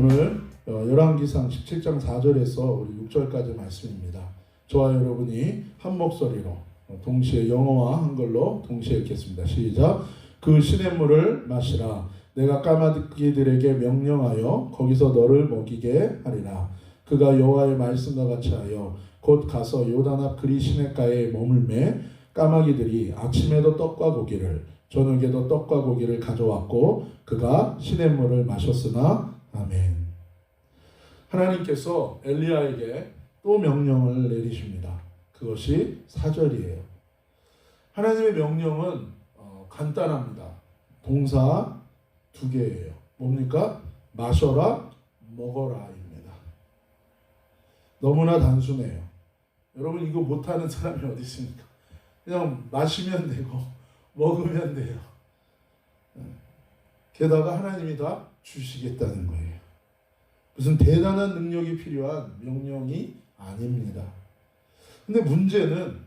오늘 열왕기상 17장 4절에서 우리 6절까지 말씀입니다. 저와 여러분이 한 목소리로 동시에 영어와 한글로 동시에 읽겠습니다. 시작. 그 시냇물을 마시라. 내가 까마귀들에게 명령하여 거기서 너를 먹이게 하리라. 그가 여호와의 말씀과 같이 하여 곧 가서 요단 앞 그리 시냇가에 머물매 까마귀들이 아침에도 떡과 고기를 저녁에도 떡과 고기를 가져왔고 그가 시냇물을 마셨으나 아멘. 하나님께서 엘리야에게 또 명령을 내리십니다. 그것이 4절이에요. 하나님의 명령은 간단합니다. 동사 2개예요. 뭡니까? 마셔라, 먹어라입니다. 너무나 단순해요. 여러분 이거 못하는 사람이 어디 있습니까? 그냥 마시면 되고 먹으면 돼요. 게다가 하나님이 다 주시겠다는 거예요. 무슨 대단한 능력이 필요한 명령이 아닙니다. 근데 문제는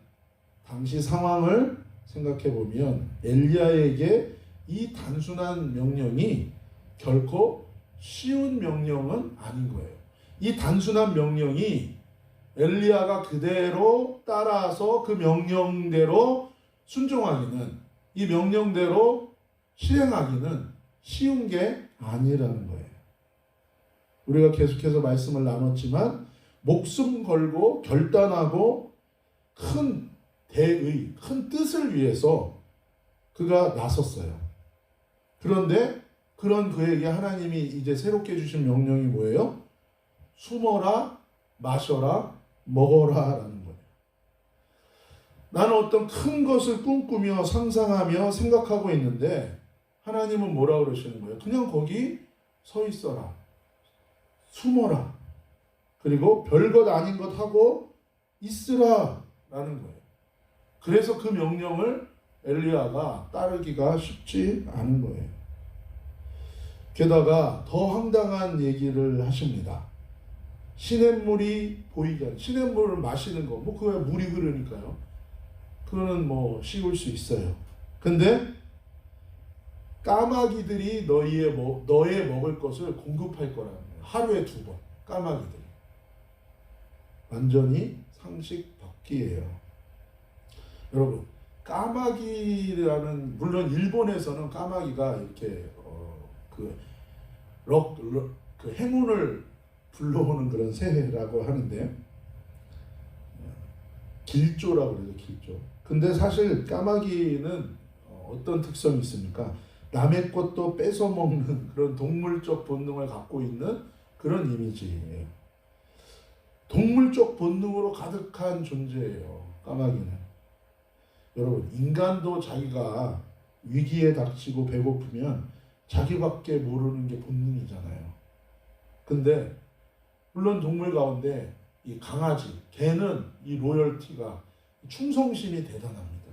당시 상황을 생각해 보면 엘리야에게 이 단순한 명령이 결코 쉬운 명령은 아닌 거예요. 이 단순한 명령이 엘리야가 그대로 따라서 그 명령대로 순종하기는, 이 명령대로 실행하기는 쉬운 게 아니라는 거예요. 우리가 계속해서 말씀을 나눴지만 목숨 걸고 결단하고 큰 대의, 큰 뜻을 위해서 그가 나섰어요. 그런데 그런 그에게 하나님이 이제 새롭게 주신 명령이 뭐예요? 숨어라, 마셔라, 먹어라 라는 거예요. 나는 어떤 큰 것을 꿈꾸며 상상하며 생각하고 있는데 하나님은 뭐라 그러시는 거예요? 그냥 거기 서 있어라. 숨어라. 그리고 별것 아닌 것 하고 있으라 라는 거예요. 그래서 그 명령을 엘리야가 따르기가 쉽지 않은 거예요. 게다가 더 황당한 얘기를 하십니다. 시냇물이 보이지 않는, 시냇물을 마시는 거, 뭐 그거야 물이 흐르니까요. 그거는 뭐 쉬울 수 있어요. 근데 까마귀들이 너의 먹을 것을 공급할 거라는 거예요. 하루에 2번 까마귀들이. 완전히 상식 밖이에요. 여러분, 까마귀라는, 물론 일본에서는 까마귀가 이렇게 그 행운을 불러오는 그런 새라고 하는데, 길조라고 그래요. 길조. 근데 사실 까마귀는 어떤 특성이 있습니까? 남의 것도 뺏어 먹는 그런 동물적 본능을 갖고 있는 그런 이미지예요. 동물적 본능으로 가득한 존재예요. 까마귀는. 여러분, 인간도 자기가 위기에 닥치고 배고프면 자기밖에 모르는 게 본능이잖아요. 근데 물론 동물 가운데 이 강아지, 개는 이 로열티가, 충성심이 대단합니다.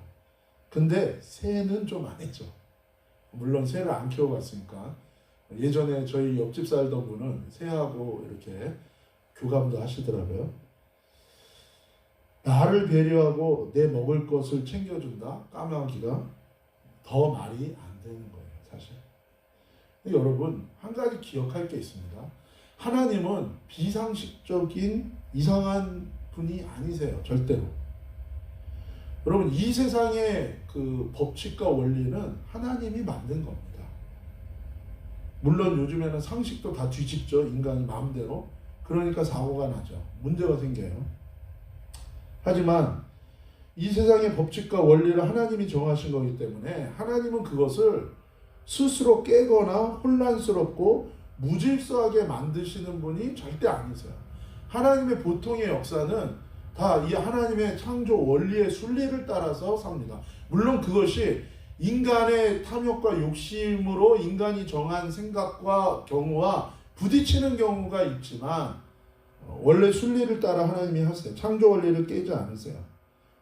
근데 새는 좀 아니죠. 물론 새를 안 키워봤으니까. 예전에 저희 옆집 살던 분은 새하고 이렇게 교감도 하시더라고요. 나를 배려하고 내 먹을 것을 챙겨준다? 까마귀가 더 말이 안 되는 거예요, 사실. 여러분, 한 가지 기억할 게 있습니다. 하나님은 비상식적인 이상한 분이 아니세요. 절대로. 여러분, 이 세상의 그 법칙과 원리는 하나님이 만든 겁니다. 물론 요즘에는 상식도 다 뒤집죠. 인간이 마음대로. 그러니까 사고가 나죠. 문제가 생겨요. 하지만 이 세상의 법칙과 원리를 하나님이 정하신 거기 때문에 하나님은 그것을 스스로 깨거나 혼란스럽고 무질서하게 만드시는 분이 절대 아니세요. 하나님의 보통의 역사는 다 이 하나님의 창조 원리의 순리를 따라서 삽니다. 물론 그것이 인간의 탐욕과 욕심으로 인간이 정한 생각과 경우와 부딪히는 경우가 있지만 원래 순리를 따라 하나님이 하세요. 창조 원리를 깨지 않으세요.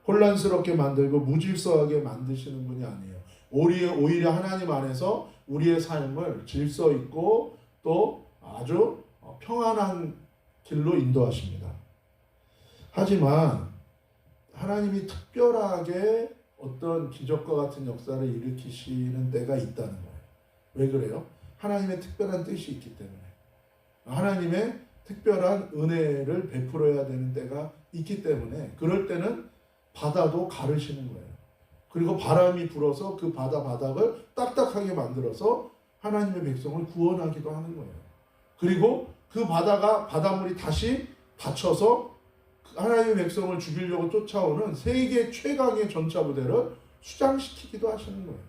혼란스럽게 만들고 무질서하게 만드시는 분이 아니에요. 오히려 하나님 안에서 우리의 삶을 질서 있고 또 아주 평안한 길로 인도하십니다. 하지만 하나님이 특별하게 어떤 기적과 같은 역사를 일으키시는 때가 있다는 거예요. 왜 그래요? 하나님의 특별한 뜻이 있기 때문에. 하나님의 특별한 은혜를 베풀어야 되는 때가 있기 때문에 그럴 때는 바다도 가르시는 거예요. 그리고 바람이 불어서 그 바다 바닥을 딱딱하게 만들어서 하나님의 백성을 구원하기도 하는 거예요. 그리고 그 바닷물이 다시 닫혀서 하나님의 백성을 죽이려고 쫓아오는 세계 최강의 전차 부대를 수장시키기도 하시는 거예요.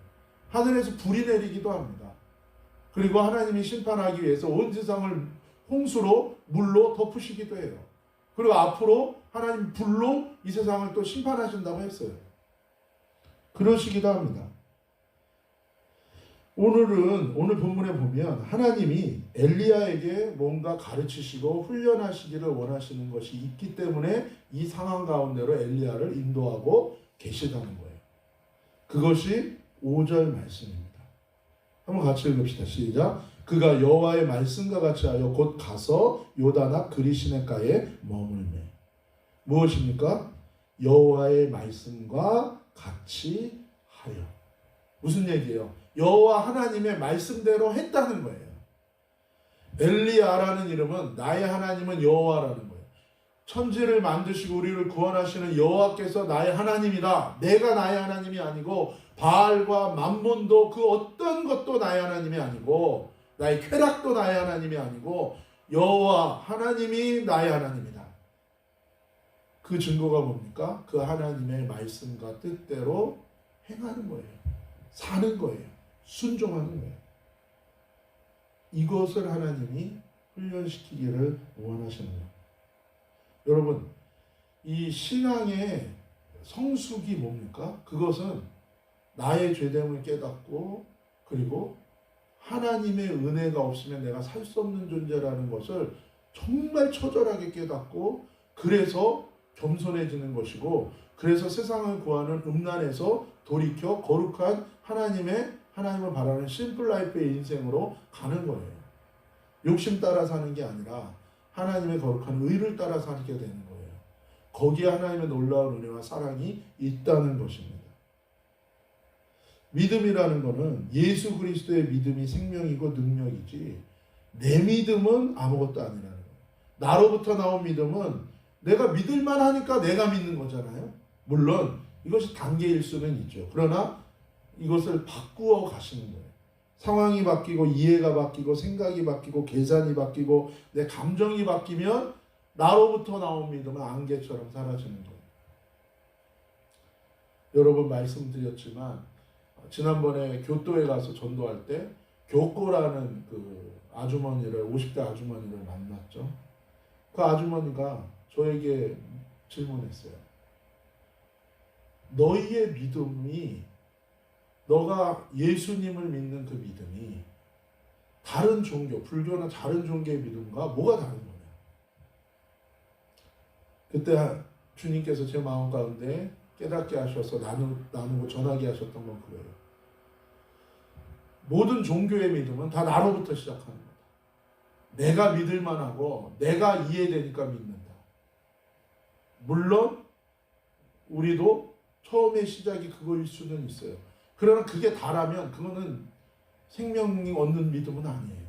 하늘에서 불이 내리기도 합니다. 그리고 하나님이 심판하기 위해서 온 세상을 홍수로 물로 덮으시기도 해요. 그리고 앞으로 하나님 불로 이 세상을 또 심판하신다고 했어요. 그러시기도 합니다. 오늘 본문에 보면 하나님이 엘리야에게 뭔가 가르치시고 훈련하시기를 원하시는 것이 있기 때문에 이 상황 가운데로 엘리야를 인도하고 계시다는 거예요. 그것이 5절 말씀입니다. 한번 같이 읽읍시다. 시작. 그가 여호와의 말씀과 같이 하여 곧 가서 요단 앞 그리시네가에 머물매. 무엇입니까? 여호와의 말씀과 같이 하여. 무슨 얘기예요? 여호와 하나님의 말씀대로 했다는 거예요. 엘리야라는 이름은 나의 하나님은 여호와라는 거예요. 천지를 만드시고 우리를 구원하시는 여호와께서 나의 하나님이다. 내가 나의 하나님이 아니고 바알과 만몬도 그 어떤 것도 나의 하나님이 아니고 나의 쾌락도 나의 하나님이 아니고 여호와 하나님이 나의 하나님이다. 그 증거가 뭡니까? 그 하나님의 말씀과 뜻대로 행하는 거예요. 사는 거예요. 순종하는 거예요. 이것을 하나님이 훈련시키기를 원하시는 거예요. 여러분, 이 신앙의 성숙이 뭡니까? 그것은 나의 죄됨을 깨닫고 그리고 하나님의 은혜가 없으면 내가 살 수 없는 존재라는 것을 정말 처절하게 깨닫고 그래서 겸손해지는 것이고 그래서 세상을 구하는 음란에서 돌이켜 거룩한 하나님을 바라는 심플 라이프의 인생으로 가는 거예요. 욕심 따라 사는 게 아니라 하나님의 거룩한 의를 따라 살게 되는 거예요. 거기에 하나님의 놀라운 은혜와 사랑이 있다는 것입니다. 믿음이라는 것은 예수 그리스도의 믿음이 생명이고 능력이지 내 믿음은 아무것도 아니라는 거예요. 나로부터 나온 믿음은 내가 믿을만 하니까 내가 믿는 거잖아요. 물론 이것이 단계일 수는 있죠. 그러나 이것을 바꾸어 가시는 거예요. 상황이 바뀌고 이해가 바뀌고 생각이 바뀌고 계산이 바뀌고 내 감정이 바뀌면 나로부터 나온 믿음은 안개처럼 사라지는 거예요. 여러 번 말씀드렸지만 지난번에 교도에 가서 전도할 때 교꼬라는 그 아주머니를 50대 아주머니를 만났죠. 그 아주머니가 저에게 질문했어요. 너희의 믿음이 너가 예수님을 믿는 그 믿음이 다른 종교, 불교나 다른 종교의 믿음과 뭐가 다른 거냐? 그때 주님께서 제 마음 가운데 깨닫게 하셔서 나누고 전하게 하셨던 건 그거예요. 모든 종교의 믿음은 다 나로부터 시작하는 거다. 내가 믿을 만하고 내가 이해되니까 믿는다. 물론 우리도 처음의 시작이 그거일 수는 있어요. 그러나 그게 다라면 그거는 생명이 얻는 믿음은 아니에요.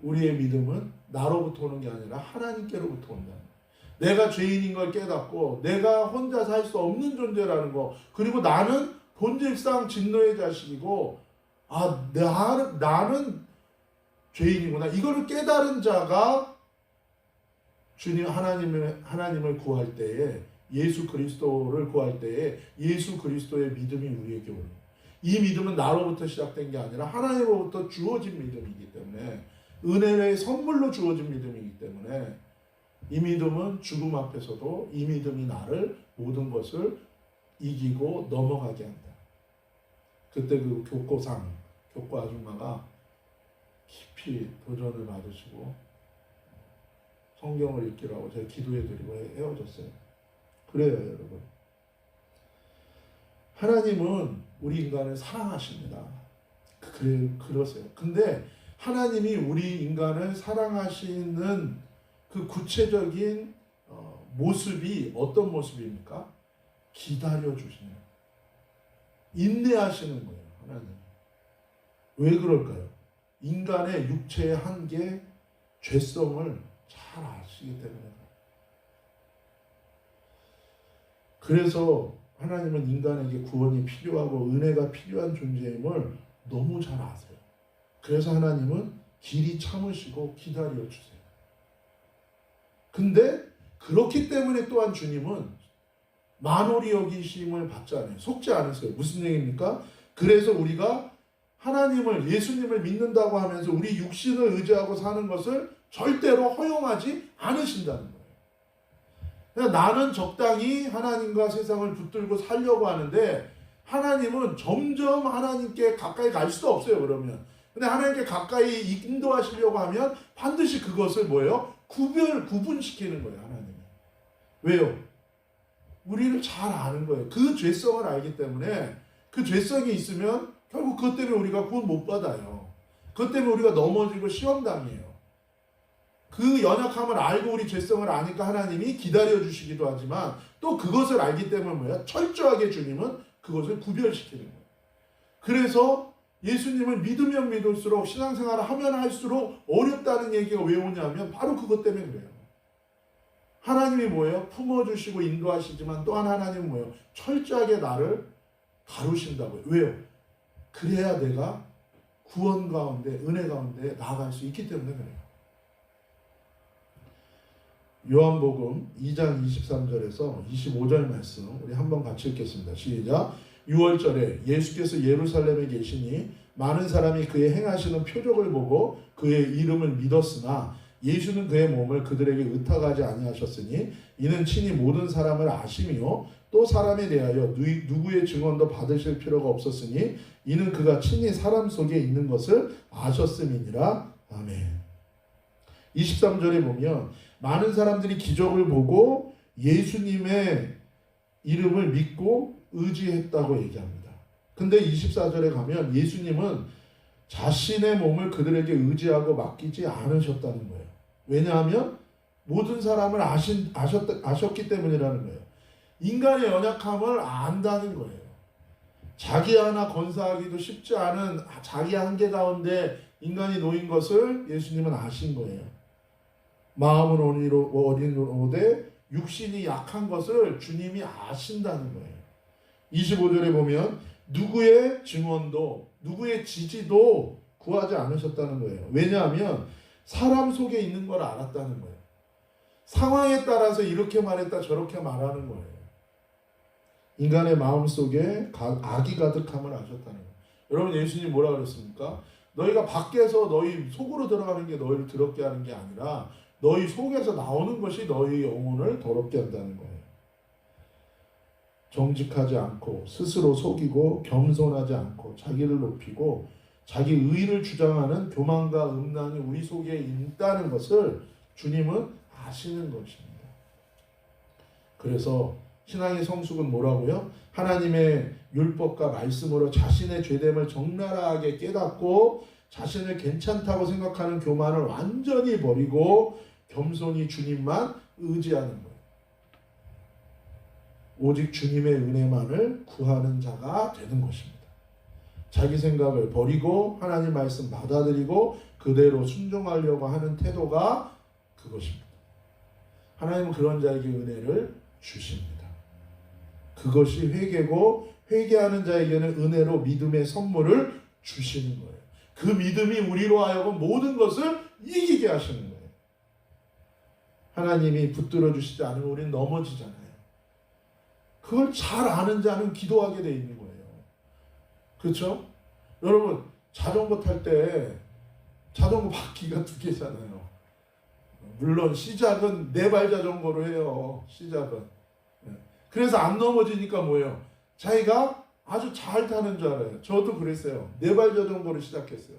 우리의 믿음은 나로부터 오는 게 아니라 하나님께로부터 온다는 거예요. 내가 죄인인 걸 깨닫고 내가 혼자 살 수 없는 존재라는 거 그리고 나는 본질상 진노의 자식이고 나는 죄인이구나. 이거를 깨달은 자가 주님 하나님을 구할 때에 예수 그리스도를 구할 때에 예수 그리스도의 믿음이 우리에게 오는 거예요. 이 믿음은 나로부터 시작된 게 아니라 하나님으로부터 주어진 믿음이기 때문에 은혜의 선물로 주어진 믿음이기 때문에 이 믿음은 죽음 앞에서도 이 믿음이 나를 모든 것을 이기고 넘어가게 한다. 그때 그 교과 아줌마가 깊이 도전을 받으시고 성경을 읽기라고 제가 기도해드리고 헤어졌어요. 그래요, 여러분. 하나님은 우리 인간을 사랑하십니다. 그러세요. 근데 하나님이 우리 인간을 사랑하시는 그 구체적인 모습이 어떤 모습입니까? 기다려주시는, 인내하시는 거예요, 하나님. 왜 그럴까요? 인간의 육체의 한계, 죄성을 잘 아시기 때문에. 그래서 하나님은 인간에게 구원이 필요하고 은혜가 필요한 존재임을 너무 잘 아세요. 그래서 하나님은 길이 참으시고 기다려 주세요. 근데 그렇기 때문에 또한 주님은 만홀히 여기심을 받지 않아요. 속지 않으세요. 무슨 얘기입니까? 그래서 우리가 하나님을, 예수님을 믿는다고 하면서 우리 육신을 의지하고 사는 것을 절대로 허용하지 않으신다는 거예요. 그냥 나는 적당히 하나님과 세상을 붙들고 살려고 하는데 하나님은 점점 하나님께 가까이 갈 수도 없어요. 그러면. 근데 하나님께 가까이 인도하시려고 하면 반드시 그것을 뭐예요? 구분시키는 거예요. 하나님은. 왜요? 우리를 잘 아는 거예요. 그 죄성을 알기 때문에 그 죄성이 있으면 결국 그것 때문에 우리가 구원 못 받아요. 그것 때문에 우리가 넘어지고 시험당해요. 그 연약함을 알고 우리 죄성을 아니까 하나님이 기다려주시기도 하지만 또 그것을 알기 때문에 뭐야? 철저하게 주님은 그것을 구별시키는 거예요. 그래서 예수님을 믿으면 믿을수록 신앙생활을 하면 할수록 어렵다는 얘기가 왜 오냐면 바로 그것 때문에 그래요. 하나님이 뭐예요? 품어주시고 인도하시지만 또한 하나님은 뭐예요? 철저하게 나를 다루신다고요. 왜요? 그래야 내가 구원 가운데, 은혜 가운데 나아갈 수 있기 때문에 그래요. 요한복음 2장 23절에서 25절 말씀 우리 한번 같이 읽겠습니다. 시작. 6월절에 예수께서 예루살렘에 계시니 많은 사람이 그의 행하시는 표적을 보고 그의 이름을 믿었으나 예수는 그의 몸을 그들에게 의탁하지 아니하셨으니 이는 친히 모든 사람을 아심이요 또 사람에 대하여 누구의 증언도 받으실 필요가 없었으니 이는 그가 친히 사람 속에 있는 것을 아셨음이니라. 아멘. 23절에 보면 많은 사람들이 기적을 보고 예수님의 이름을 믿고 의지했다고 얘기합니다. 근데 24절에 가면 예수님은 자신의 몸을 그들에게 의지하고 맡기지 않으셨다는 거예요. 왜냐하면 모든 사람을 아셨기 때문이라는 거예요. 인간의 연약함을 안다는 거예요. 자기 하나 건사하기도 쉽지 않은 자기 한계 가운데 인간이 놓인 것을 예수님은 아신 거예요. 마음은 어린오되 육신이 약한 것을 주님이 아신다는 거예요. 25절에 보면 누구의 증언도 누구의 지지도 구하지 않으셨다는 거예요. 왜냐하면 사람 속에 있는 걸 알았다는 거예요. 상황에 따라서 이렇게 말했다 저렇게 말하는 거예요. 인간의 마음속에 악이 가득함을 아셨다는 거예요. 여러분 예수님 뭐라 그랬습니까? 너희가 밖에서 너희 속으로 들어가는 게 너희를 더럽게 하는 게 아니라 너희 속에서 나오는 것이 너희 영혼을 더럽게 한다는 거예요. 정직하지 않고 스스로 속이고 겸손하지 않고 자기를 높이고 자기 의를 주장하는 교만과 음란이 우리 속에 있다는 것을 주님은 아시는 것입니다. 그래서 신앙의 성숙은 뭐라고요? 하나님의 율법과 말씀으로 자신의 죄됨을 적나라하게 깨닫고 자신을 괜찮다고 생각하는 교만을 완전히 버리고 겸손히 주님만 의지하는 거예요. 오직 주님의 은혜만을 구하는 자가 되는 것입니다. 자기 생각을 버리고 하나님 말씀 받아들이고 그대로 순종하려고 하는 태도가 그것입니다. 하나님은 그런 자에게 은혜를 주십니다. 그것이 회개고 회개하는 자에게는 은혜로 믿음의 선물을 주시는 거예요. 그 믿음이 우리로 하여금 모든 것을 이기게 하시는 거예요. 하나님이 붙들어 주시지 않으면 우리는 넘어지잖아요. 그걸 잘 아는 자는 기도하게 돼 있는 거예요. 그렇죠? 여러분 자전거 탈 때 자전거 바퀴가 2개잖아요. 물론 시작은 4발 자전거로 해요. 시작은. 그래서 안 넘어지니까 뭐예요? 자기가 아주 잘 타는 줄 알아요. 저도 그랬어요. 4발 자전거로 시작했어요.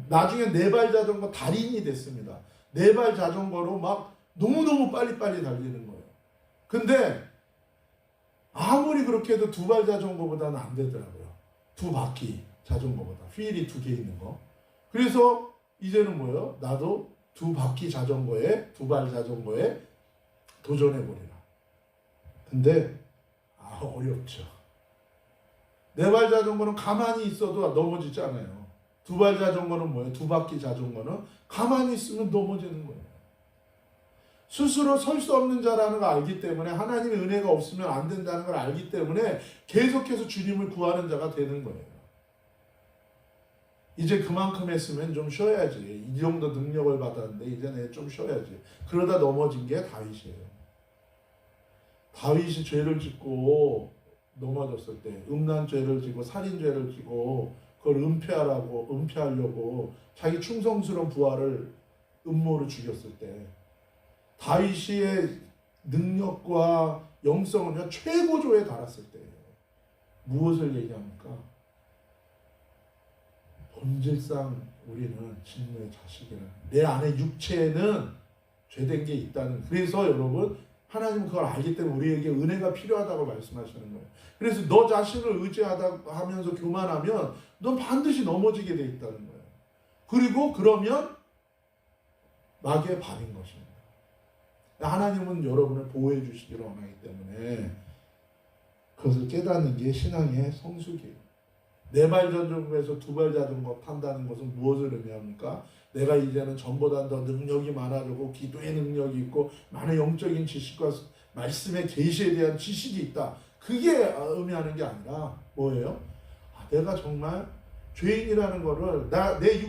나중에 4발 자전거 달인이 됐습니다. 4발 자전거로 막 너무너무 빨리빨리 달리는 거예요. 근데 아무리 그렇게 해도 2발 자전거보다는 안 되더라고요. 2바퀴 자전거보다. 휠이 2개 있는 거. 그래서 이제는 뭐예요? 나도 2바퀴 자전거에 2발 자전거에 도전해버리라. 근데 어렵죠. 4발 자전거는 가만히 있어도 넘어지지 않아요. 두 발 자전거는 뭐예요? 두 바퀴 자전거는 가만히 있으면 넘어지는 거예요. 스스로 설 수 없는 자라는 걸 알기 때문에, 하나님의 은혜가 없으면 안 된다는 걸 알기 때문에 계속해서 주님을 구하는 자가 되는 거예요. 이제 그만큼 했으면 좀 쉬어야지. 이 정도 능력을 받았는데 이제 내 좀 쉬어야지. 그러다 넘어진 게 다윗이에요. 다윗이 죄를 짓고 넘어졌을 때, 음란죄를 지고 살인죄를 지고 그걸 은폐하려고 자기 충성스러운 부하를 음모로 죽였을 때, 다윗의 능력과 영성은요 최고조에 달았을 때예요. 무엇을 얘기합니까? 본질상 우리는 진노의 자식이라는, 내 안에 육체에는 죄된 게 있다는. 그래서 여러분, 하나님은 그걸 알기 때문에 우리에게 은혜가 필요하다고 말씀하시는 거예요. 그래서 너 자신을 의지하다 하면서 교만하면 넌 반드시 넘어지게 돼 있다는 거예요. 그리고 그러면 마귀의 밥인 것입니다. 하나님은 여러분을 보호해 주시기를 원하기 때문에 그것을 깨닫는 게 신앙의 성숙이에요. 네 발 자전거에서 두 발 자전거 탄다는 것은 무엇을 의미합니까? 내가 이제는 전보다 더 능력이 많아지고 기도의 능력이 있고 많은 영적인 지식과 말씀의 계시에 대한 지식이 있다. 그게 의미하는 게 아니라 뭐예요? 내가 정말 죄인이라는 거를 내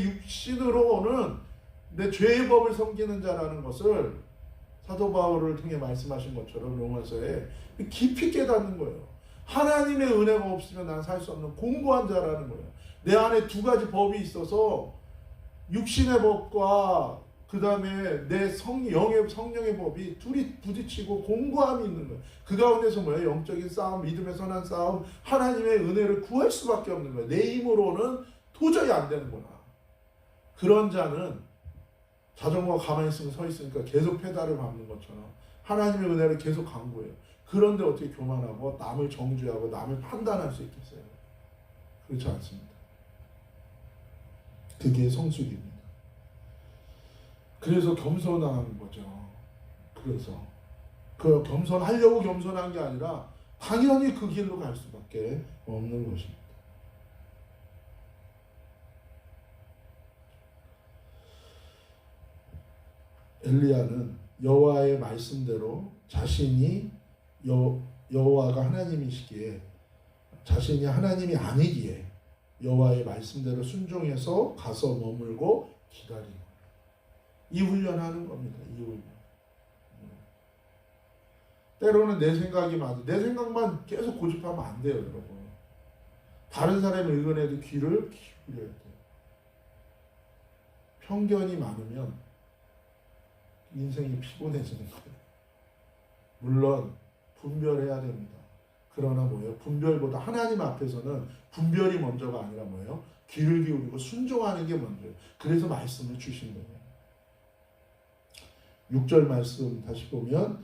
육신으로는 내 죄의 법을 섬기는 자라는 것을 사도 바울을 통해 말씀하신 것처럼 로마서에 깊이 깨닫는 거예요. 하나님의 은혜가 없으면 난 살 수 없는 공고한 자라는 거예요. 내 안에 두 가지 법이 있어서 육신의 법과 그 다음에 내 성령의 법이 둘이 부딪히고 공고함이 있는 거예요. 그 가운데서 뭐예요? 영적인 싸움, 믿음의 선한 싸움, 하나님의 은혜를 구할 수밖에 없는 거예요. 내 힘으로는 도저히 안 되는구나. 그런 자는 자전거가 가만히 있으면 서 있으니까 계속 페달을 밟는 것처럼 하나님의 은혜를 계속 강구해요. 그런데 어떻게 교만하고 남을 정죄하고 남을 판단할 수 있겠어요? 그렇지 않습니다. 그게 성숙입니다. 그래서 겸손한 거죠. 그래서 그 겸손하려고 겸손한 게 아니라 당연히 그 길로 갈 수밖에 없는 것입니다. 엘리야는 여호와의 말씀대로 자신이 여호와가 하나님이시기에, 자신이 하나님이 아니기에 여호와의 말씀대로 순종해서 가서 머물고 기다리는, 이 훈련하는 겁니다. 이 훈련. 때로는 내 생각이 맞아. 내 생각만 계속 고집하면 안 돼요, 여러분. 다른 사람의 의견에도 귀를 기울여야 돼요. 편견이 많으면 인생이 피곤해지는 거예요. 물론 분별해야 됩니다. 그러나 뭐예요? 분별보다 하나님 앞에서는 분별이 먼저가 아니라 뭐예요? 귀를 기울이고 순종하는 게 먼저예요. 그래서 말씀을 주신 거예요. 6절 말씀 다시 보면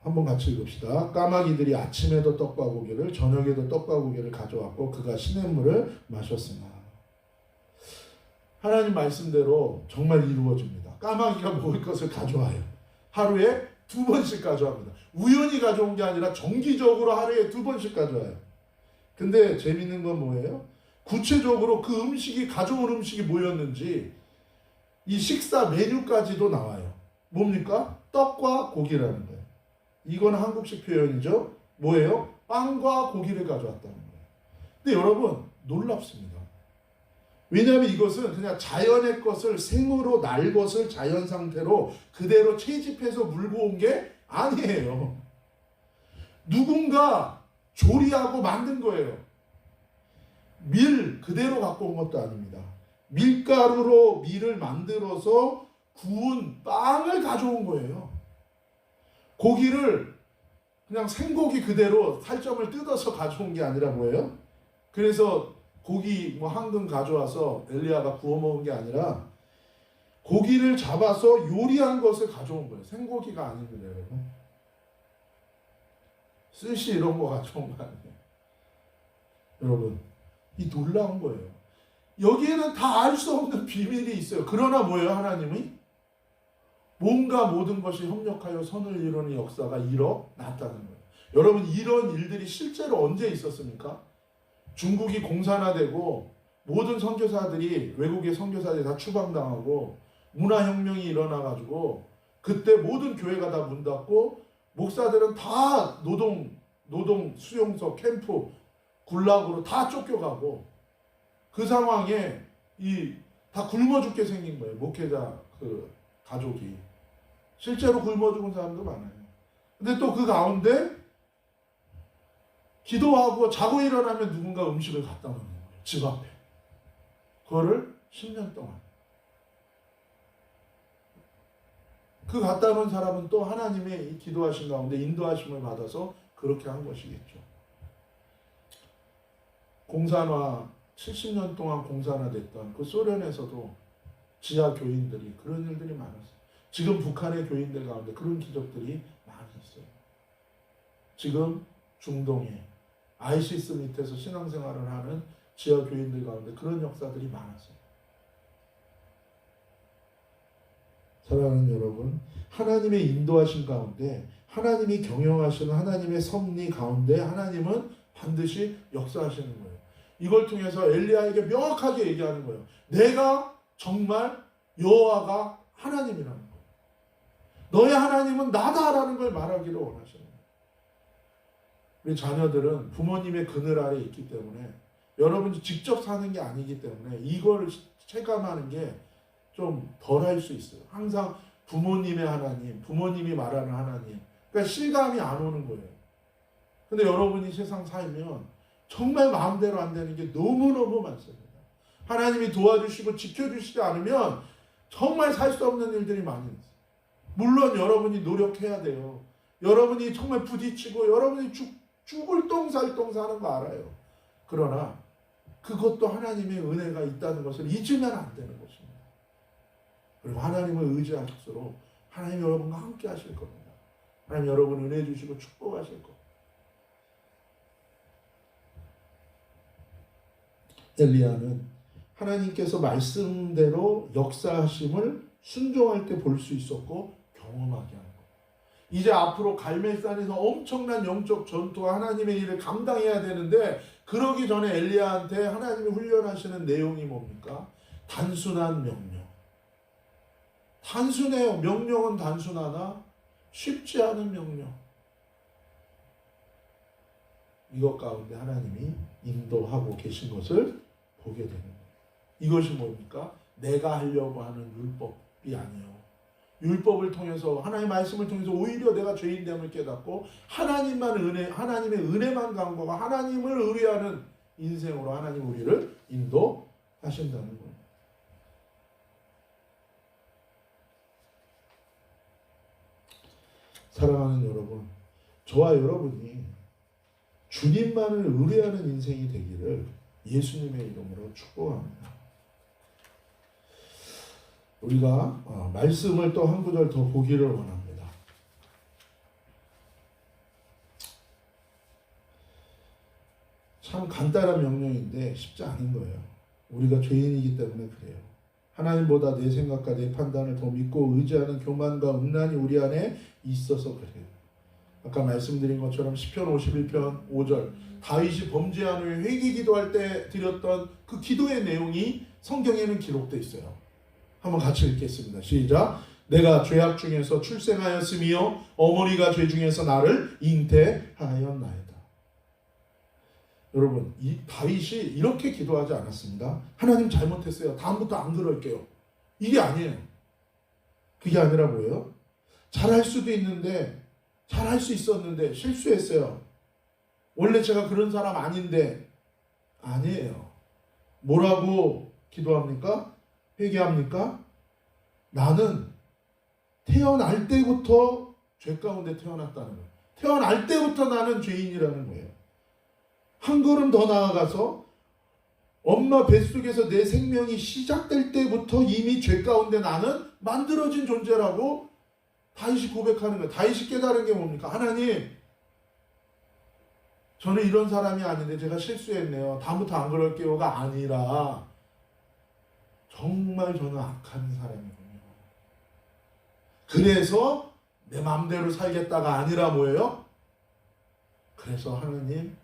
한번 같이 읽읍시다. 까마귀들이 아침에도 떡과 고기를 저녁에도 떡과 고기를 가져왔고 그가 시냇물을 마셨으나. 하나님 말씀대로 정말 이루어집니다. 까마귀가 먹을 것을 가져와요. 하루에 2번씩 가져옵니다. 우연히 가져온 게 아니라 정기적으로 하루에 2번씩 가져와요. 근데 재밌는 건 뭐예요? 구체적으로 그 음식이, 가져온 음식이 뭐였는지 이 식사 메뉴까지도 나와요. 뭡니까? 떡과 고기라는 거예요. 이건 한국식 표현이죠. 뭐예요? 빵과 고기를 가져왔다는 거예요. 근데 여러분 놀랍습니다. 왜냐하면 이것은 그냥 자연의 것을, 생으로 날 것을 자연 상태로 그대로 채집해서 물고 온 게 아니에요. 누군가 조리하고 만든 거예요. 밀 그대로 갖고 온 것도 아닙니다. 밀가루로 밀을 만들어서 구운 빵을 가져온 거예요. 고기를 그냥 생고기 그대로 살점을 뜯어서 가져온 게 아니라 뭐예요? 그래서 고기 한 근 가져와서 엘리야가 구워 먹은 게 아니라 고기를 잡아서 요리한 것을 가져온 거예요. 생고기가 아닙니다, 여러분. 스시 이런 거 가져온 거 아니에요. 여러분, 이 놀라운 거예요. 여기에는 다 알 수 없는 비밀이 있어요. 그러나 뭐예요, 하나님이? 뭔가 모든 것이 협력하여 선을 이루는 역사가 일어났다는 거예요. 여러분, 이런 일들이 실제로 언제 있었습니까? 중국이 공산화되고 모든 선교사들이 외국의 선교사들이 다 추방당하고 문화혁명이 일어나가지고 그때 모든 교회가 다 문 닫고 목사들은 다 노동 수용소 캠프 굴락으로 다 쫓겨가고 그 상황에 다 굶어 죽게 생긴 거예요. 목회자 그 가족이 실제로 굶어 죽은 사람도 많아요. 근데 또 그 가운데 기도하고 자고 일어나면 누군가 음식을 갖다 놓는 거예요. 집 앞에. 그거를 10년 동안. 그 갖다 놓은 사람은 또 하나님의 기도하신 가운데 인도하심을 받아서 그렇게 한 것이겠죠. 공산화 70년 동안 공산화됐던 그 소련에서도 지하 교인들이 그런 일들이 많았어요. 지금 북한의 교인들 가운데 그런 기적들이 많이 있어요. 지금 중동에 아이시스 밑에서 신앙생활을 하는 지하 교인들 가운데 그런 역사들이 많았어요. 사랑하는 여러분, 하나님의 인도하신 가운데 하나님이 경영하시는 하나님의 섭리 가운데 하나님은 반드시 역사하시는 거예요. 이걸 통해서 엘리야에게 명확하게 얘기하는 거예요. 내가 정말 여호와가 하나님이라는 거예요. 너의 하나님은 나다라는 걸 말하기를 원하시는 거예요. 우리 자녀들은 부모님의 그늘 아래 있기 때문에 여러분이 직접 사는 게 아니기 때문에 이걸 체감하는 게 좀 덜 할 수 있어요. 항상 부모님의 하나님, 부모님이 말하는 하나님. 그러니까 실감이 안 오는 거예요. 근데 여러분이 세상 살면 정말 마음대로 안 되는 게 너무너무 많습니다. 하나님이 도와주시고 지켜주시지 않으면 정말 살 수 없는 일들이 많이 있어요. 물론 여러분이 노력해야 돼요. 여러분이 정말 부딪히고 여러분이 죽을 똥살똥 사는 거 알아요. 그러나 그것도 하나님의 은혜가 있다는 것을 잊으면 안 되는 것입니다. 그리고 하나님을 의지할수록 하나님 여러분과 함께 하실 겁니다. 하나님 여러분 은혜 주시고 축복하실 겁니다. 엘리야는 하나님께서 말씀대로 역사하심을 순종할 때 볼 수 있었고 경험하게 하는 거예요. 이제 앞으로 갈멜산에서 엄청난 영적 전투와 하나님의 일을 감당해야 되는데 그러기 전에 엘리야한테 하나님이 훈련하시는 내용이 뭡니까? 단순한 명령. 단순해요. 명령은 단순하나 쉽지 않은 명령. 이것 가운데 하나님이 인도하고 계신 것을 보게 되는 거예요. 이것이 뭡니까? 내가 하려고 하는 율법이 아니에요. 율법을 통해서 하나님의 말씀을 통해서 오히려 내가 죄인됨을 깨닫고 하나님의 은혜만 간구하고 하나님을 의뢰하는 인생으로 하나님 우리를 인도하신다는 거예요. 사랑하는 여러분, 저와 여러분이 주님만을 의뢰하는 인생이 되기를 예수님의 이름으로 축복합니다. 우리가 말씀을 또 한 구절 더 보기를 원합니다. 참 간단한 명령인데 쉽지 않은 거예요. 우리가 죄인이기 때문에 그래요. 하나님보다 내 생각과 내 판단을 더 믿고 의지하는 교만과 음란이 우리 안에 있어서 그래요. 아까 말씀드린 것처럼 시편 51편 5절 다윗이 범죄한 후에 회개 기도할 때 드렸던 그 기도의 내용이 성경에는 기록되어 있어요. 한번 같이 읽겠습니다. 시작. 내가 죄악 중에서 출생하였으며 어머니가 죄 중에서 나를 잉태하였나이다. 여러분, 이 다윗이 이렇게 기도하지 않았습니다. 하나님 잘못했어요. 다음부터 안 그럴게요. 이게 아니에요. 그게 아니라 뭐예요? 잘할 수도 있는데 잘할 수 있었는데 실수했어요. 원래 제가 그런 사람 아닌데 아니에요. 뭐라고 기도합니까? 회개합니까? 나는 태어날 때부터 죄 가운데 태어났다는 거예요. 태어날 때부터 나는 죄인이라는 거예요. 한 걸음 더 나아가서 엄마 뱃속에서 내 생명이 시작될 때부터 이미 죄 가운데 나는 만들어진 존재라고 다윗이 고백하는 거예요. 다윗이 깨달은 게 뭡니까? 하나님, 저는 이런 사람이 아닌데 제가 실수했네요. 다음부터 안 그럴게요가 아니라 정말 저는 악한 사람이군요. 그래서 내 마음대로 살겠다가 아니라 뭐예요? 그래서 하나님의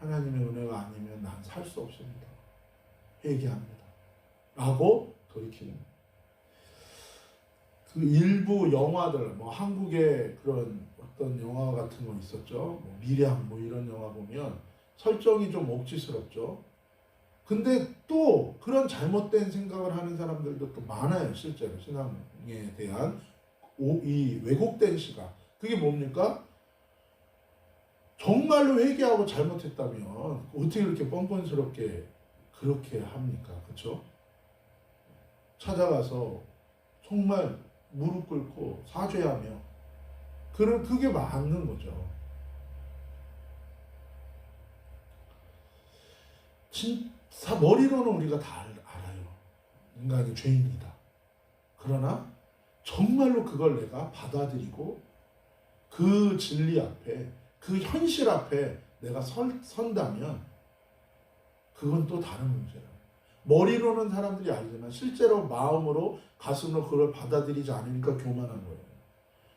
은혜가 아니면 난 살 수 없습니다. 회개합니다. 라고 돌이키는 거예요. 그 일부 영화들, 뭐 한국의 그런 어떤 영화 같은 거 있었죠. 뭐 미량 뭐 이런 영화 보면 설정이 좀 억지스럽죠. 근데 또 그런 잘못된 생각을 하는 사람들도 또 많아요. 실제로 신앙에 대한 이 왜곡된 시각. 그게 뭡니까? 정말로 회개하고 잘못했다면 어떻게 그렇게 뻔뻔스럽게 그렇게 합니까? 그렇죠? 찾아가서 정말 무릎 꿇고 사죄하며 그게 맞는 거죠. 머리로는 우리가 다 알아요. 인간이 죄인이다. 그러나 정말로 그걸 내가 받아들이고 그 진리 앞에, 그 현실 앞에 내가 선다면 그건 또 다른 문제예요. 머리로는 사람들이 알지만 실제로 마음으로, 가슴으로 그걸 받아들이지 않으니까 교만한 거예요.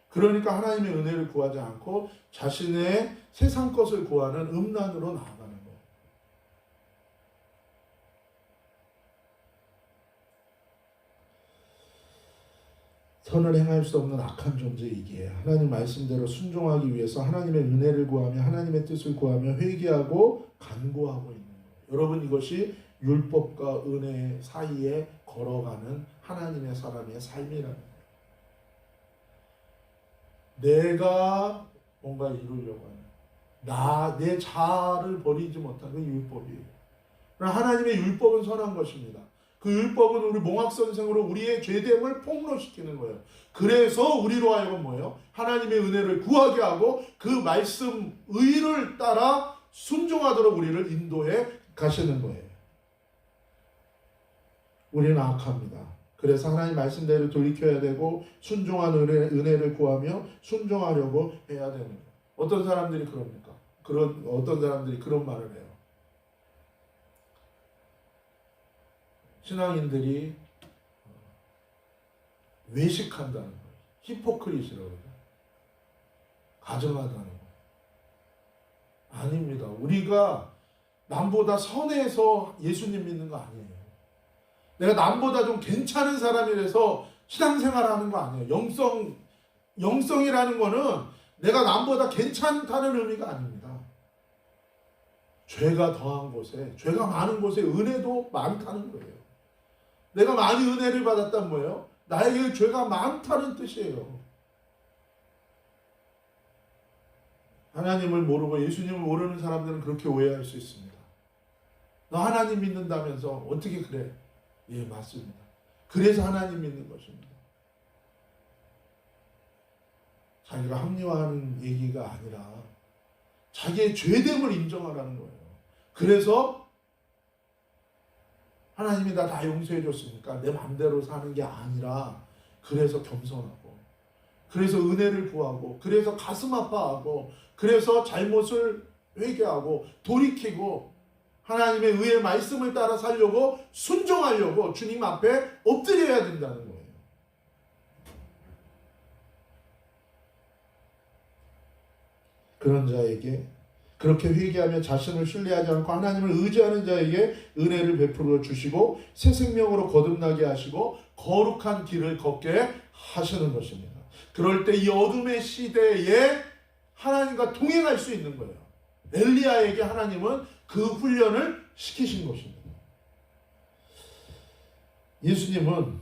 그러니까 하나님의 은혜를 구하지 않고 자신의 세상 것을 구하는 음란으로 나아가는 거예요. 선을 행할 수 없는 악한 존재이기에 하나님 말씀대로 순종하기 위해서 하나님의 은혜를 구하며 하나님의 뜻을 구하며 회개하고 간구하고 있는 거예요. 여러분, 이것이 율법과 은혜 사이에 걸어가는 하나님의 사람의 삶이라는 거예요. 내가 뭔가 이루려고 하는, 내 자아를 버리지 못하는 그 율법이에요. 하나님의 율법은 선한 것입니다. 그 율법은 우리 몽학선생으로 우리의 죄됨을 폭로시키는 거예요. 그래서 우리로 하여금 뭐예요? 하나님의 은혜를 구하게 하고 그 말씀 의를 따라 순종하도록 우리를 인도해 가시는 거예요. 우리는 악합니다. 그래서 하나님 말씀대로 돌이켜야 되고 순종한 은혜를 구하며 순종하려고 해야 되는 거예요. 어떤 사람들이 그럽니까? 어떤 사람들이 그런 말을 해요. 신앙인들이 외식한다는 거예요. 히포크리시라고 그러죠. 가증하다는 거예요. 아닙니다. 우리가 남보다 선해서 예수님 믿는 거 아니에요. 내가 남보다 좀 괜찮은 사람이라서 신앙생활하는 거 아니에요. 영성이라는 거는 내가 남보다 괜찮다는 의미가 아닙니다. 죄가 더한 곳에, 죄가 많은 곳에 은혜도 많다는 거예요. 내가 많이 은혜를 받았다는 뭐예요? 나에게 죄가 많다는 뜻이에요. 하나님을 모르고 예수님을 모르는 사람들은 그렇게 오해할 수 있습니다. 너 하나님 믿는다면서 어떻게 그래? 예, 맞습니다. 그래서 하나님 믿는 것입니다. 자기가 합리화하는 얘기가 아니라 자기의 죄됨을 인정하라는 거예요. 그래서 하나님이 나 다 용서해 줬으니까 내 마음대로 사는 게 아니라, 그래서 겸손하고, 그래서 은혜를 구하고, 그래서 가슴 아파하고, 그래서 잘못을 회개하고 돌이키고 하나님의 의의 말씀을 따라 살려고 순종하려고 주님 앞에 엎드려야 된다는 거예요. 그런 자에게, 그렇게 회개하며 자신을 신뢰하지 않고 하나님을 의지하는 자에게 은혜를 베풀어 주시고 새 생명으로 거듭나게 하시고 거룩한 길을 걷게 하시는 것입니다. 그럴 때 이 어둠의 시대에 하나님과 동행할 수 있는 거예요. 엘리야에게 하나님은 그 훈련을 시키신 것입니다. 예수님은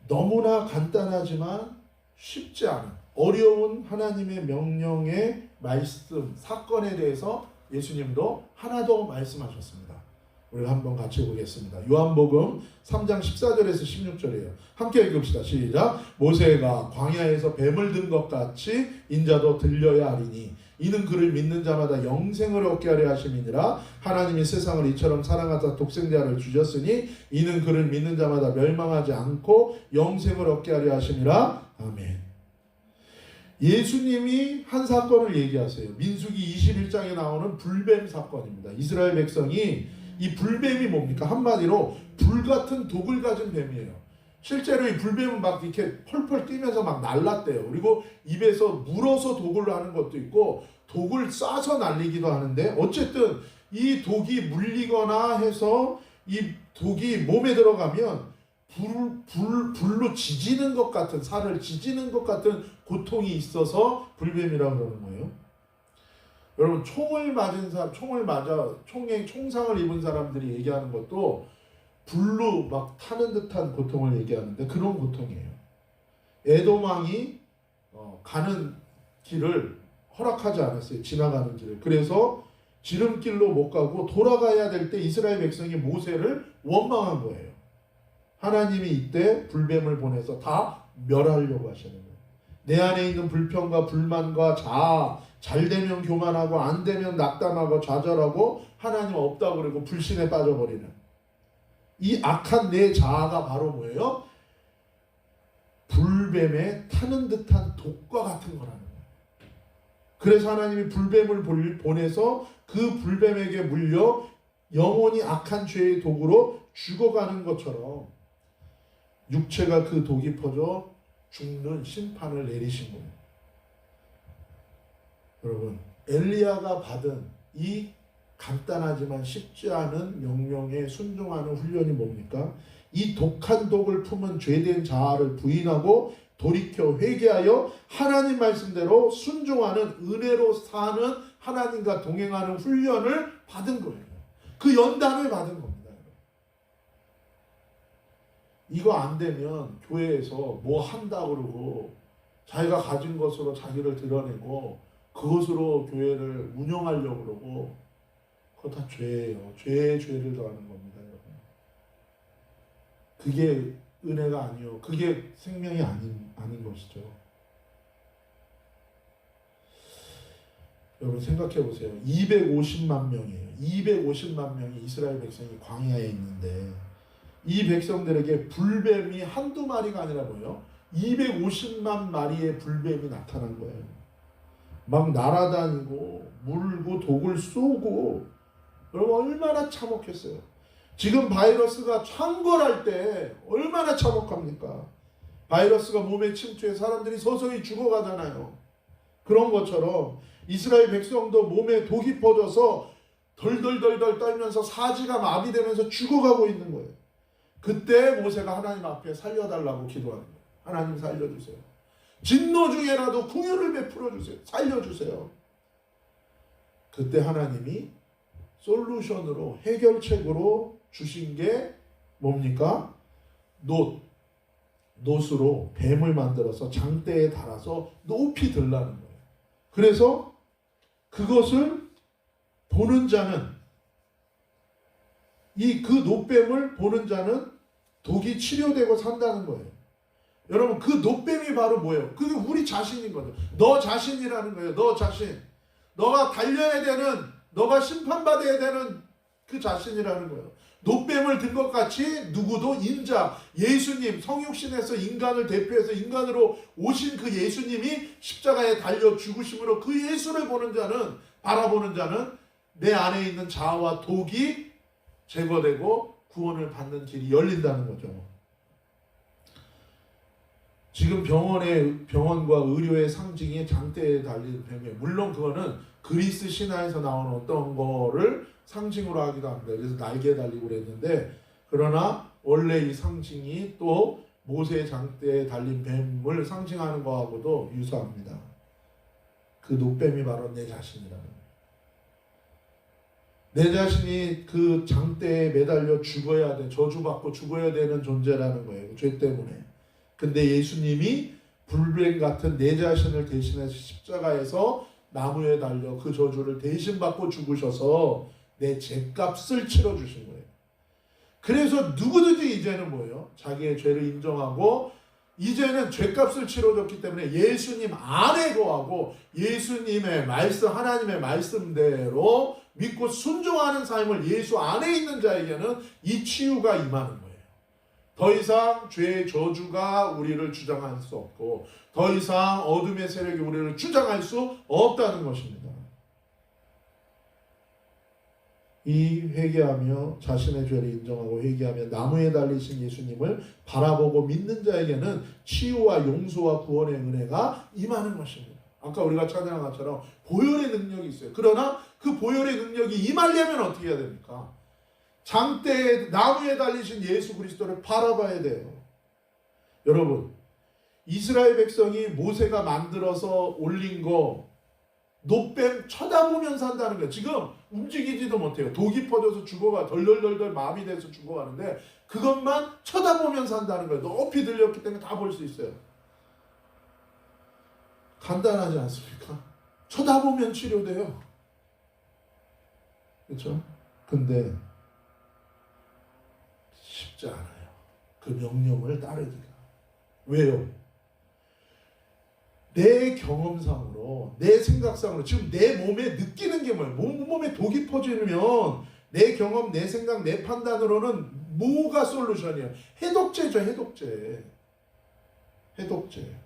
너무나 간단하지만 쉽지 않은 어려운 하나님의 명령의 말씀, 사건에 대해서 예수님도 하나 더 말씀하셨습니다. 우리 한번 같이 보겠습니다. 요한복음 3장 14절에서 16절이에요. 함께 읽읍시다. 시작. 모세가 광야에서 뱀을 든 것 같이 인자도 들려야 하리니 이는 그를 믿는 자마다 영생을 얻게 하려 하심이니라. 하나님이 세상을 이처럼 사랑하사 독생자를 주셨으니 이는 그를 믿는 자마다 멸망하지 않고 영생을 얻게 하려 하심이라. 아멘. 예수님이 한 사건을 얘기하세요. 민수기 21장에 나오는 불뱀 사건입니다. 이스라엘 백성이, 이 불뱀이 뭡니까? 한마디로 불같은 독을 가진 뱀이에요. 실제로 이 불뱀은 막 이렇게 펄펄 뛰면서 막 날랐대요. 그리고 입에서 물어서 독을 하는 것도 있고 독을 쏴서 날리기도 하는데, 어쨌든 이 독이 물리거나 해서 이 독이 몸에 들어가면 불로 지지는 것 같은, 살을 지지는 것 같은 고통이 있어서 불뱀이라고 그러는 거예요. 여러분, 총을 맞은 사람, 총상을 입은 사람들이 얘기하는 것도 불로 막 타는 듯한 고통을 얘기하는데 그런 고통이에요. 에돔왕이 가는 길을 허락하지 않았어요. 지나가는 길을. 그래서 지름길로 못 가고 돌아가야 될 때 이스라엘 백성이 모세를 원망한 거예요. 하나님이 이때 불뱀을 보내서 다 멸하려고 하시는 거예요. 내 안에 있는 불평과 불만과 자아, 잘 되면 교만하고 안 되면 낙담하고 좌절하고 하나님 없다고 그러고 불신에 빠져버리는 이 악한 내 자아가 바로 뭐예요? 불뱀에 타는 듯한 독과 같은 거라는 거예요. 그래서 하나님이 불뱀을 보내서 그 불뱀에게 물려 영원히 악한 죄의 독으로 죽어가는 것처럼 육체가 그 독이 퍼져 죽는 심판을 내리신 거예요. 여러분, 엘리야가 받은 이 간단하지만 쉽지 않은 명령에 순종하는 훈련이 뭡니까? 이 독한 독을 품은 죄된 자아를 부인하고 돌이켜 회개하여 하나님 말씀대로 순종하는 은혜로 사는 하나님과 동행하는 훈련을 받은 거예요. 그 연단을 받은 겁니다. 이거 안 되면 교회에서 뭐 한다 그러고 자기가 가진 것으로 자기를 드러내고 그것으로 교회를 운영하려고 그러고 그거 다 죄예요. 죄에 죄를 더하는 겁니다. 여러분. 그게 은혜가 아니요. 그게 생명이 아닌 것이죠. 여러분 생각해 보세요. 250만 명이에요. 250만 명이 이스라엘 백성이 광야에 있는데 이 백성들에게 불뱀이 한두 마리가 아니라 뭐예요? 250만 마리의 불뱀이 나타난 거예요. 막 날아다니고 물고 독을 쏘고 여러분 얼마나 참혹했어요. 지금 바이러스가 창궐할 때 얼마나 참혹합니까? 바이러스가 몸에 침투해 사람들이 서서히 죽어가잖아요. 그런 것처럼 이스라엘 백성도 몸에 독이 퍼져서 덜덜덜덜 떨면서 사지가 마비되면서 죽어가고 있는 거예요. 그때 모세가 하나님 앞에 살려달라고 기도하는 거예요. 하나님 살려주세요. 진노 중에라도 긍휼을 베풀어 주세요. 살려주세요. 그때 하나님이 솔루션으로 해결책으로 주신 게 뭡니까? 놋으로 뱀을 만들어서 장대에 달아서 높이 들라는 거예요. 그래서 그것을 보는 자는 그 놋뱀을 보는 자는 독이 치료되고 산다는 거예요. 여러분 그 놋뱀이 바로 뭐예요? 그게 우리 자신인 거죠. 너 자신이라는 거예요. 너 자신. 너가 달려야 되는, 너가 심판받아야 되는 그 자신이라는 거예요. 놋뱀을 든 것 같이 누구도 인자, 예수님, 성육신에서 인간을 대표해서 인간으로 오신 그 예수님이 십자가에 달려 죽으심으로 그 예수를 보는 자는, 바라보는 자는 내 안에 있는 자아와 독이 제거되고 구원을 받는 길이 열린다는 거죠. 지금 병원과 의료의 상징이 장대에 달린 뱀이에요. 물론 그거는 그리스 신화에서 나오는 어떤 거를 상징으로 하기도 합니다. 그래서 날개에 달리고 그랬는데, 그러나 원래 이 상징이 또 모세의 장대에 달린 뱀을 상징하는 거하고도 유사합니다. 그 놋뱀이 바로 내 자신이라는 거예요. 내 자신이 그 장대에 매달려 죽어야 돼, 저주받고 죽어야 되는 존재라는 거예요. 죄 때문에. 근데 예수님이 불뱀 같은 내 자신을 대신해서 십자가에서 나무에 달려 그 저주를 대신 받고 죽으셔서 내 죄값을 치러주신 거예요. 그래서 누구든지 이제는 뭐예요? 자기의 죄를 인정하고 이제는 죄값을 치러줬기 때문에 예수님 안에 거하고 예수님의 말씀, 하나님의 말씀대로 믿고 순종하는 삶을 예수 안에 있는 자에게는 이 치유가 임하는 거예요. 더 이상 죄의 저주가 우리를 주장할 수 없고 더 이상 어둠의 세력이 우리를 주장할 수 없다는 것입니다. 이 회개하며 자신의 죄를 인정하고 회개하며 나무에 달리신 예수님을 바라보고 믿는 자에게는 치유와 용서와 구원의 은혜가 임하는 것입니다. 아까 우리가 찬양한 것처럼 보혈의 능력이 있어요. 그러나 그 보혈의 능력이 임하려면 어떻게 해야 됩니까? 장대에 나무에 달리신 예수 그리스도를 바라봐야 돼요. 여러분, 이스라엘 백성이 모세가 만들어서 올린 거 노뱀 쳐다보면서 한다는 거예요. 지금 움직이지도 못해요. 독이 퍼져서 죽어가 덜덜덜덜 마비 돼서 죽어가는데 그것만 쳐다보면서 한다는 거예요. 높이 들렸기 때문에 다 볼 수 있어요. 간단하지 않습니까? 쳐다보면 치료돼요. 그렇죠? 근데 쉽지 않아요. 그 명령을 따르기가. 왜요? 내 경험상으로, 내 생각상으로 지금 내 몸에 느끼는 게 뭐예요? 몸에 독이 퍼지면 내 경험, 내 생각, 내 판단으로는 뭐가 솔루션이에요? 해독제죠, 해독제. 해독제.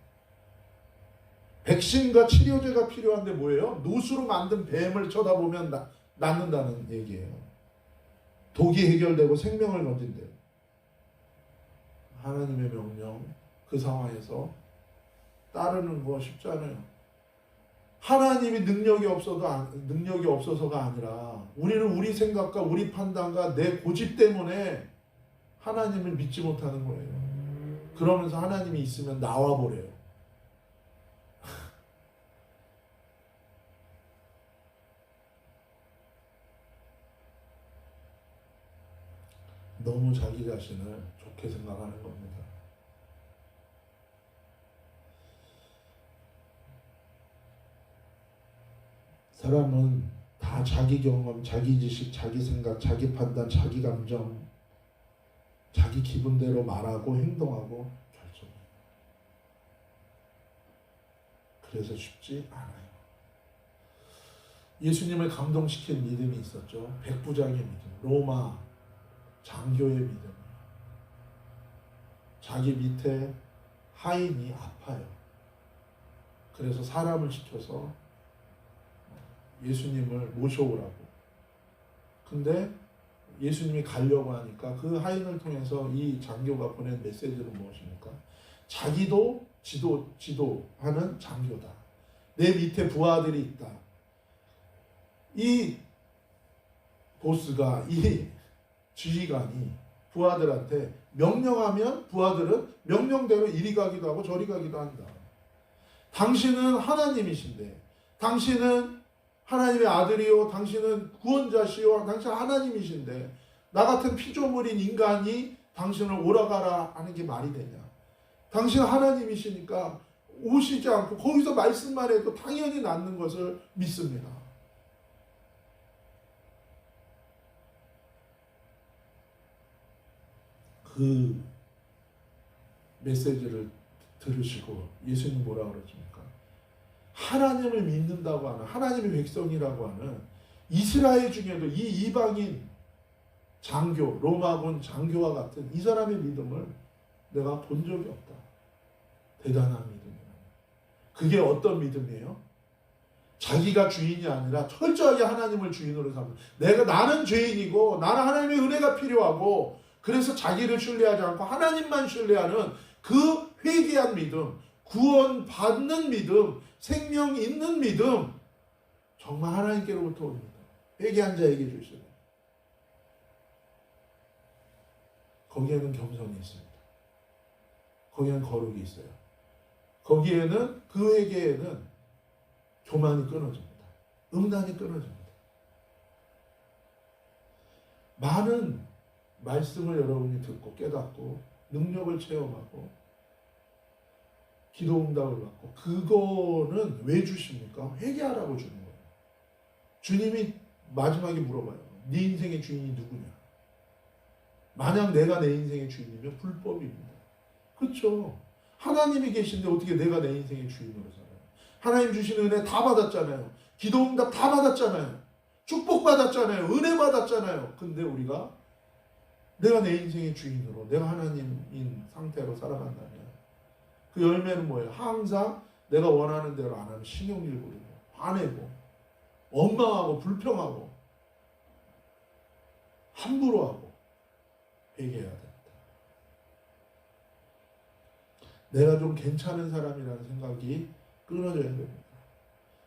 백신과 치료제가 필요한데 뭐예요? 노수로 만든 뱀을 쳐다보면 낫는다는 얘기예요. 독이 해결되고 생명을 건진대요. 하나님의 명령, 그 상황에서 따르는 거 쉽지 않아요. 하나님이 능력이 없어서가 아니라 우리는 우리 생각과 우리 판단과 내 고집 때문에 하나님을 믿지 못하는 거예요. 그러면서 하나님이 있으면 나와버려요. 너무 자기 자신을 좋게 생각하는 겁니다. 사람은 다 자기 경험, 자기 지식, 자기 생각, 자기 판단, 자기 감정, 자기 기분대로 말하고 행동하고 결정해요. 그래서 쉽지 않아요. 예수님을 감동시킨 믿음이 있었죠. 백부장의 믿음, 로마 장교의 믿음. 자기 밑에 하인이 아파요. 그래서 사람을 시켜서 예수님을 모셔오라고. 근데 예수님이 가려고 하니까 그 하인을 통해서 이 장교가 보낸 메시지는 무엇입니까? 자기도 지도하는 장교다. 내 밑에 부하들이 있다. 이 보스가, 이 지휘관이 부하들한테 명령하면 부하들은 명령대로 이리 가기도 하고 저리 가기도 한다. 당신은 하나님이신데, 당신은 하나님의 아들이요, 당신은 구원자시요, 당신은 하나님이신데 나 같은 피조물인 인간이 당신을 오라가라 하는 게 말이 되냐? 당신은 하나님이시니까 오시지 않고 거기서 말씀만 해도 당연히 낫는 것을 믿습니다. 그 메시지를 들으시고 예수님 뭐라고 그러십니까? 하나님을 믿는다고 하는, 하나님의 백성이라고 하는 이스라엘 중에도 이 이방인 장교, 로마군 장교와 같은 이 사람의 믿음을 내가 본 적이 없다. 대단한 믿음이에요. 그게 어떤 믿음이에요? 자기가 주인이 아니라 철저하게 하나님을 주인으로 삼는. 나는 죄인이고 나는 하나님의 은혜가 필요하고 그래서 자기를 신뢰하지 않고 하나님만 신뢰하는 그 회개한 믿음, 구원받는 믿음, 생명 있는 믿음, 정말 하나님께로부터 옵니다. 회개한 자에게 주시는. 거기에는 겸손이 있습니다. 거기에는 거룩이 있어요. 거기에는, 그 회개에는 교만이 끊어집니다. 음란이 끊어집니다. 많은 말씀을 여러분이 듣고 깨닫고 능력을 체험하고 기도 응답을 받고, 그거는 왜 주십니까? 회개하라고 주는 거예요. 주님이 마지막에 물어봐요. 네 인생의 주인이 누구냐? 만약 내가 내 인생의 주인이면 불법입니다. 그렇죠? 하나님이 계신데 어떻게 내가 내 인생의 주인으로 살아요? 하나님 주신 은혜 다 받았잖아요. 기도 응답 다 받았잖아요. 축복 받았잖아요. 은혜 받았잖아요. 근데 우리가 내가 내 인생의 주인으로, 내가 하나님인 상태로 살아간다면 그 열매는 뭐예요? 항상 내가 원하는 대로 안 하면 신용질 부리고 화내고 원망하고 불평하고 함부로 하고 회개해야 됩니다. 내가 좀 괜찮은 사람이라는 생각이 끊어져야 됩니다.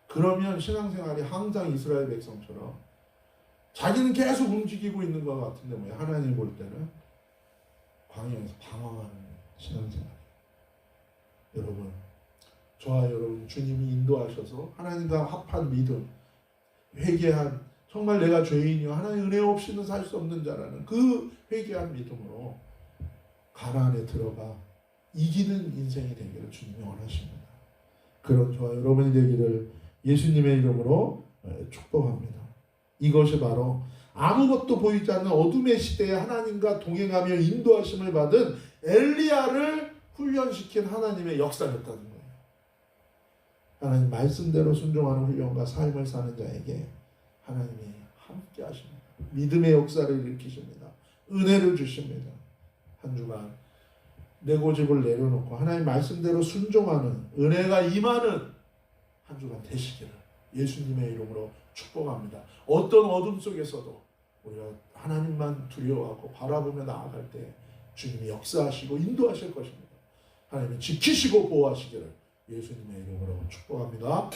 그러면 신앙생활이 항상 이스라엘 백성처럼 자기는 계속 움직이고 있는 것 같은데 뭐 하나님 볼 때는 광야에서 방황하는 신앙생활. 여러분, 저와 여러분 주님이 인도하셔서 하나님과 합한 믿음, 회개한, 정말 내가 죄인이요 하나님 은혜 없이는 살 수 없는 자라는 그 회개한 믿음으로 가나안에 들어가 이기는 인생이 되기를 주님이 원하십니다. 그런 저와 여러분이 되기를 예수님의 이름으로 축복합니다. 이것이 바로 아무것도 보이지 않는 어둠의 시대에 하나님과 동행하며 인도하심을 받은 엘리야를 훈련시킨 하나님의 역사였다는 거예요. 하나님 말씀대로 순종하는 훈련과 삶을 사는 자에게 하나님이 함께 하십니다. 믿음의 역사를 일으키십니다. 은혜를 주십니다. 한 주간 내 고집을 내려놓고 하나님 말씀대로 순종하는 은혜가 임하는 한 주간 되시기를 예수님의 이름으로 축복합니다. 어떤 어둠 속에서도 우리가 하나님만 두려워하고 바라보며 나아갈 때 주님이 역사하시고 인도하실 것입니다. 하나님이 지키시고 보호하시기를 예수님의 이름으로 축복합니다.